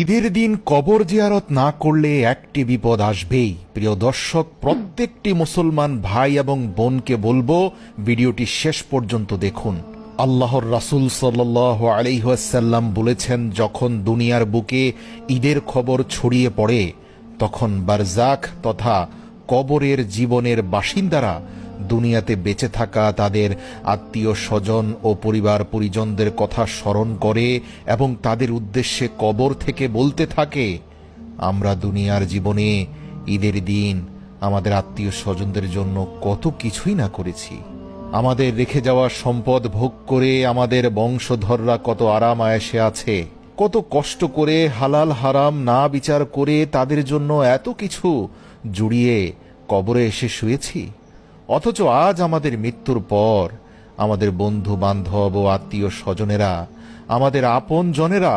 ঈদের দিন কবর জিয়ারত না করলে একটি বিপদ আসবেই। প্রিয় দর্শক, প্রত্যেকটি মুসলমান ভাই এবং বোনকে বলবো ভিডিওটি শেষ পর্যন্ত দেখুন। আল্লাহর রাসূল সাল্লাল্লাহু আলাইহি ওয়াসাল্লাম বলেছেন, যখন দুনিয়ার বুকে ঈদের খবর ছড়িয়ে পড়ে তখন বারজাখ তথা কবরের জীবনের বাসিন্দারা দুনিয়াতে বেঁচে থাকা তাদের আত্মীয় স্বজন ও পরিবার পরিজনদের কথা স্মরণ করে এবং তাদের উদ্দেশ্যে কবর থেকে বলতে থাকে, আমরা দুনিয়ার জীবনে ঈদের দিন আমাদের আত্মীয় স্বজনদের জন্য কত কিছুই না করেছি। আমাদের রেখে যাওয়া সম্পদ ভোগ করে আমাদের বংশধররা কত আরাম আয়েশে আছে, কত কষ্ট করে হালাল হারাম না বিচার করে তাদের জন্য এত কিছু জুড়িয়ে কবরে এসে শুয়েছি। অথচ আজ আমাদের মৃত্যুর পর আমাদের বন্ধু বান্ধব ও আত্মীয় স্বজনেরা, আমাদের আপন জনেরা